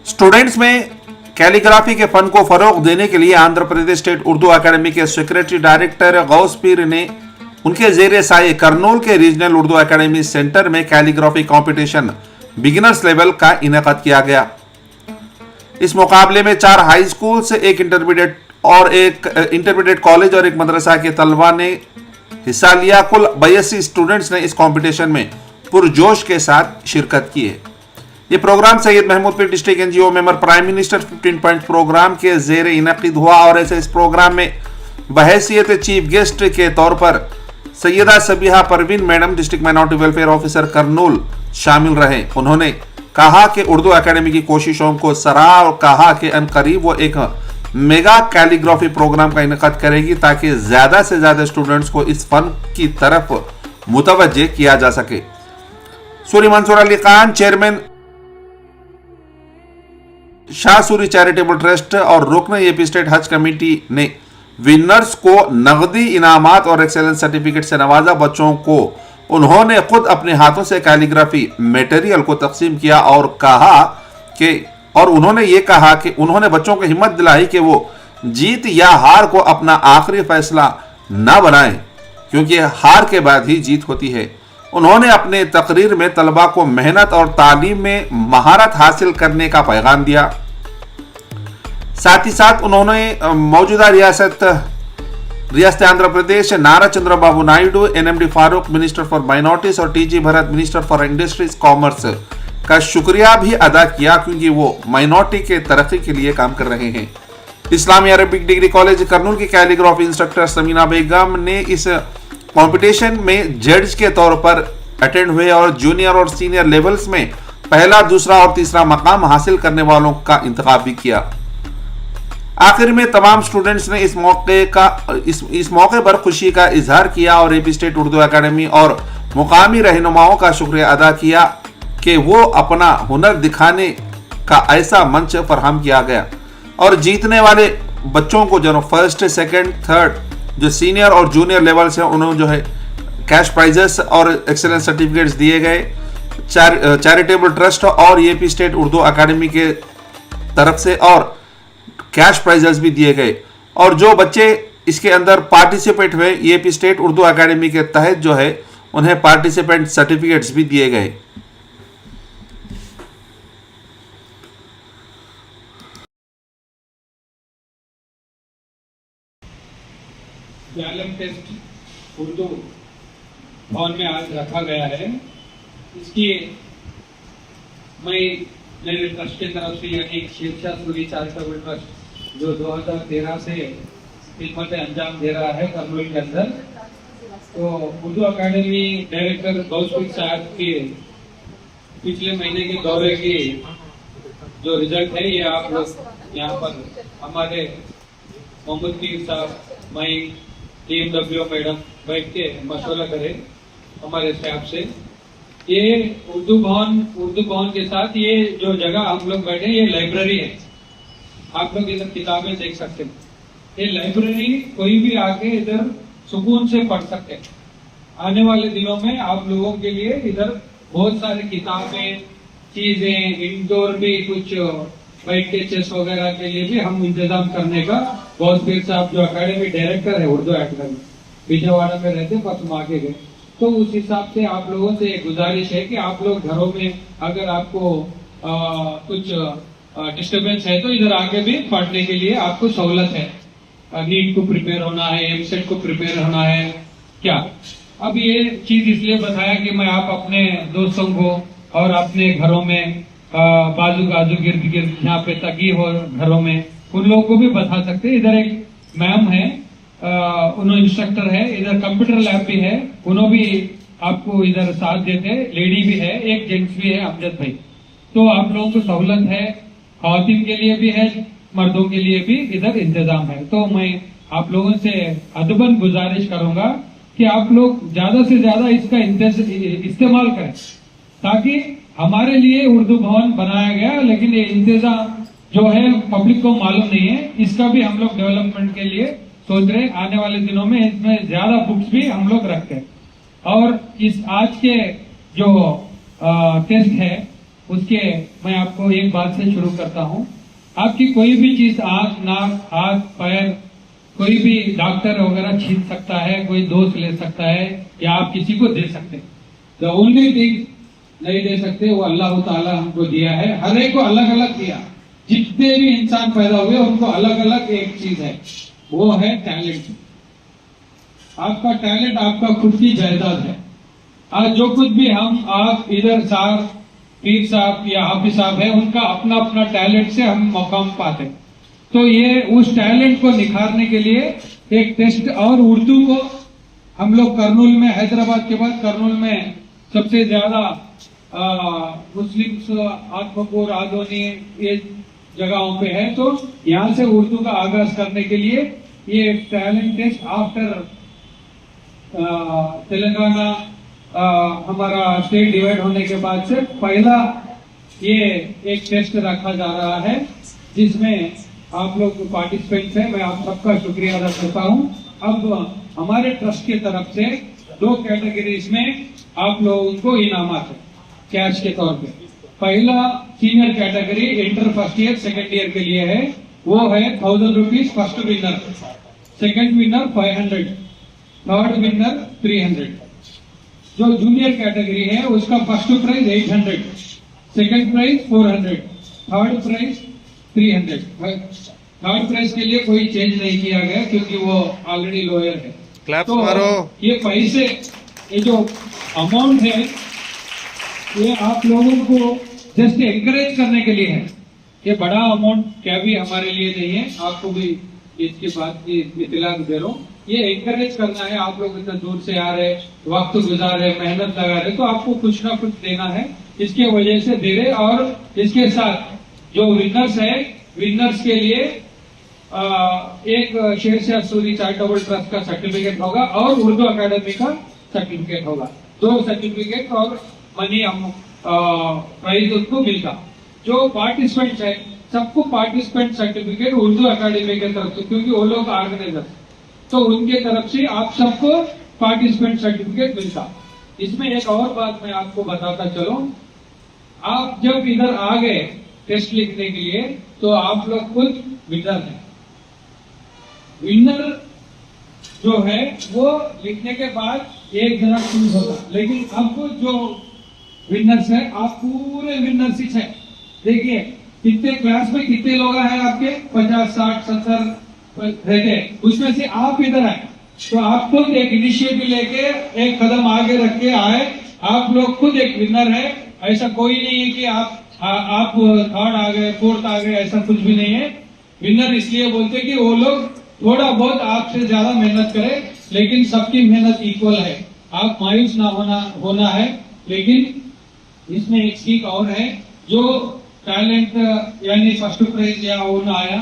Students में calligraphy के fun को फरोग देने के लिए आंध्र प्रदेश स्टेट उर्दू एकेडमी के सेक्रेटरी डायरेक्टर गौस पीर ने उनके जेर साए करनूल के रीजनल उर्दू एकेडमी सेंटर में कैलीग्राफी कंपटीशन बिगिनर्स लेवल का इनेकाद किया गया। इस मुकाबले में 4 हाई स्कूल से एक इंटरमीडिएट कॉलेज और एक मदरसा के तलबा ने हिस्सा लिया। कुल 82 स्टूडेंट्स ने इस कंपटीशन में पुरजोश के साथ शिरकत की है। ये programme Syed Mahmoodpeer district NGO member prime minister 15 point programme के जेर इनकीद हुआ और ऐसे इस प्रोग्राम में बहैसियत चीफ गेस्ट के तौर पर Syeda Sabiha Parveen madam district minority welfare officer Kurnool शामिल रहे। उन्होंने कहा कि उर्दू एकेडमी की कोशिशों को सराहा और कहा कि अनकरीब वो एक मेगा कैलीग्राफी प्रोग्राम का इनेकाद करेगी ताकि ज्यादा से ज्यादा स्टूडेंट्स को इस फन की तरफ मुतवज्जे किया जा सके। Suri Mansoor Ali Khan chairman Shah Suri charitable trust और रुकन एपी स्टेट हज कमेटी ने विनर्स को नगदी इनामात और एक्सेलेंस सर्टिफिकेट से नवाजा। बच्चों को उन्होंने खुद अपने हाथों से कैलीग्राफी मटेरियल को तकसीम किया और उन्होंने कहा कि उन्होंने बच्चों को हिम्मत दिलाई कि वो जीत या हार को अपना आखिरी फैसला न बनाएं, क्योंकि हार के बाद ही जीत होती है। उन्होंने अपने तकरीर में तलबा को मेहनत और तालीम में महारत हासिल करने का पैगाम दिया। साथ ही साथ उन्होंने मौजूदा रियासत Andhra Pradesh Nara Chandrababu Naidu, NMD Farooq minister for minorities और TG Bharat minister for industries commerce का शुक्रिया भी अदा किया, क्योंकि वो माइनॉरिटी के तरक्की के लिए काम कर रहे हैं। इस्लामी अरबिक डिग्री कॉलेज करनूल की कैलीग्राफी इंस्ट्रक्टर समीना बेगम ने इस कंपटीशन में जज के तौर पर अटेंड हुए और जूनियर और सीनियर लेवल्स में पहला, दूसरा और तीसरा मकाम हासिल करने वालों का इंतखाब भी किया। आखिर में तमाम स्टूडेंट्स ने इस मौके पर खुशी का इजहार किया और एपी स्टेट उर्दू एकेडमी और मुकामी रहनुमाओं का शुक्रिया अदा किया कि वो अपना हुनर दिखाने का ऐसा मंच फराहम किया गया और जीतने वाले बच्चों को जो फर्स्ट, सेकंड, थर्ड जो सीनियर और जूनियर लेवल से उन्होंने जो है कैश प्राइजेस और एक्सेलेंस सर्टिफिकेट्स दिए गए। चैरिटेबल ट्रस्ट और एपी स्टेट उर्दू एकेडमी के तरफ से और कैश प्राइजेस भी दिए गए और जो बच्चे इसके अंदर पार्टिसिपेट हुए एपी स्टेट उर्दू एकेडमी के तहत जो है उन्हें पार्टिसिपेंट सर्टिफिकेट्स भी दिए गए। आलम टेस्ट उर्दू भवन में आज रखा गया है। इसकी मैं मेरे ट्रस्ट की तरफ से यानी शेरशाह सूरी चैरिटेबल ट्रस्ट जो 2013 से खिदमत अंजाम दे रहा है करनूल के अंदर, तो उर्दू अकादमी डायरेक्टर गौसपीर साहब के पिछले महीने के दौरे की जो रिजल्ट है ये आप लोग यहाँ पर हमारे मोहम्मद पीर साहब, मैं TMW मैडम बैठ के मशवरा करें हमारे स्टाफ से। ये उर्दू भवन के साथ ये जो जगह हम लोग बैठे ये लाइब्रेरी है। आप लोग इधर किताबें देख सकते हैं। ये लाइब्रेरी कोई भी आके इधर सुकून से पढ़ सकते हैं। आने वाले दिनों में आप लोगों के लिए इधर बहुत सारी किताबें, चीजें, इंडोर भी कुछ बैठ के चेस वगैरह के लिए भी हम इंतजाम करने का गौसपीर साहब जो अकेडमी डायरेक्टर है उर्दू एकेडमी विजयवाड़ा में रहते पर तुम आगे गए, तो उस हिसाब से आप लोगों से एक गुजारिश है कि आप लोग घरों में अगर आपको कुछ डिस्टर्बेंस है तो इधर आके भी पढ़ने के लिए आपको सहूलत है। नीट को प्रिपेयर होना है, एमसेट को प्रिपेयर होना है क्या। अब ये चीज इसलिए बताया कि मैं आप अपने दोस्तों को और अपने घरों में बाजू गाजू गिर्द गिर्द यहाँ पे तकी हो घरों में उन लोगों को भी बता सकते हैं। इधर एक मैम है, उन्होंने इंस्ट्रक्टर है, इधर कंप्यूटर लैब भी है, उन्होंने भी आपको इधर साथ देते हैं। लेडी भी है, एक जेंट्स भी है, अमजद भाई। तो आप लोगों को सहूलत है, खवातीन के लिए भी है, मर्दों के लिए भी इधर इंतजाम है। तो मैं आप लोगों से अदबन गुजारिश करूंगा कि आप लोग ज्यादा से ज्यादा इसका इस्तेमाल करें, ताकि हमारे लिए उर्दू भवन बनाया गया, लेकिन ये इंतजाम जो है पब्लिक को मालूम नहीं है। इसका भी हम लोग डेवलपमेंट के लिए सोच रहे। आने वाले दिनों में इसमें ज्यादा बुक्स भी हम लोग रखते हैं। और इस आज के जो टेस्ट है उसके मैं आपको एक बात से शुरू करता हूँ। आपकी कोई भी चीज आंख, नाक, हाथ, पैर, कोई भी डॉक्टर वगैरह छीन सकता है, कोई दोष ले सकता है, या आप किसी को दे सकते हैं। द ओनली थिंग नहीं दे सकते वो अल्लाह ताला हमको दिया है। हर एक को अलग अलग दिया। जितने भी इंसान पैदा हुए उनको अलग अलग एक चीज है, वो है टैलेंट। आपका टैलेंट आपका खुद की जायदाद है। आज जो कुछ भी हम आप इधर साहब, पीर साहब या हाफिज साहब है, उनका अपना अपना टैलेंट से हम मकाम पाते। तो ये उस टैलेंट को निखारने के लिए एक टेस्ट, और उर्दू को हम लोग करनूल में, हैदराबाद के बाद करनूल में सबसे ज्यादा मुस्लिम आत्मकूर, आदोनी ये जगहों पे है, तो यहाँ से उर्दू का आगाज करने के लिए ये टैलेंट टेस्ट आफ्टर तेलंगाना हमारा स्टेट डिवाइड होने के बाद से पहला ये एक टेस्ट रखा जा रहा है, जिसमें आप लोग पार्टिसिपेंट्स हैं। मैं आप सबका शुक्रिया अदा करता हूँ। अब हमारे ट्रस्ट की तरफ से 2 कैटेगरीज में आप लोगों को इनामात है कैश के तौर पे। पहला senior category inter first year second year के लिए है, वो है 1000 rupees first winner, second winner 500, third winner 300। जो जूनियर कैटेगरी है उसका first prize 800, second prize 400, third prize 300। Third prize के लिए कोई चेंज नहीं किया गया क्योंकि वो ऑलरेडी लोअर है। क्लैप्स तो मारो। ये पैसे, ये जो अमाउंट है, ये आप लोगों को जस्ट एनकरेज करने के लिए है। ये बड़ा अमाउंट क्या भी हमारे लिए नहीं है, आपको भी इसकी बात की इत्तला दे रहा हूँ। ये एनकरेज करना है। आप लोग इतना दूर से आ रहे, वक्त गुजार रहे, मेहनत लगा रहे, तो आपको कुछ ना कुछ देना है। इसके वजह से दे रहे। और इसके साथ जो विनर्स है, विनर्स के लिए एक शेरशाह सूरी चैरिटेबल ट्रस्ट का सर्टिफिकेट होगा और उर्दू अकेडमी का सर्टिफिकेट होगा। 2 सर्टिफिकेट और मनी प्राइज उनको मिलता। जो पार्टिसिपेंट्स है सबको पार्टिसिपेंट सर्टिफिकेट उर्दू अकेडमी के तरफ से, क्योंकि वो लोग ऑर्गेनाइजर, तो उनके तरफ से आप सबको पार्टिसिपेंट सर्टिफिकेट मिलता। इसमें एक और बात मैं आपको बताता चलो, आप जब इधर आ गए टेस्ट लिखने के लिए तो आप लोग खुद विनर हैं। विनर जो है वो लिखने के बाद एक जना चूज होगा, लेकिन अब जो विनर्स है आप पूरे विनर्स ही है। देखिए कितने क्लास में कितने लोग हैं आपके, 50, 60, 70 रहते, उसमें से आप इधर आए तो आप खुद एक इनिशिएटिव लेके एक कदम आगे रख के आए। आप लोग खुद एक विनर है। ऐसा कोई नहीं है कि आप थर्ड आ गए, फोर्थ आ गए, ऐसा कुछ भी नहीं है। विनर इसलिए बोलते कि वो लोग थोड़ा बहुत आपसे ज्यादा मेहनत करें, लेकिन सबकी मेहनत इक्वल है। आप मायूस ना होना है। लेकिन इसमें एक सीख और है, जो टैलेंट यानी फर्स्ट प्राइज या वो ना आया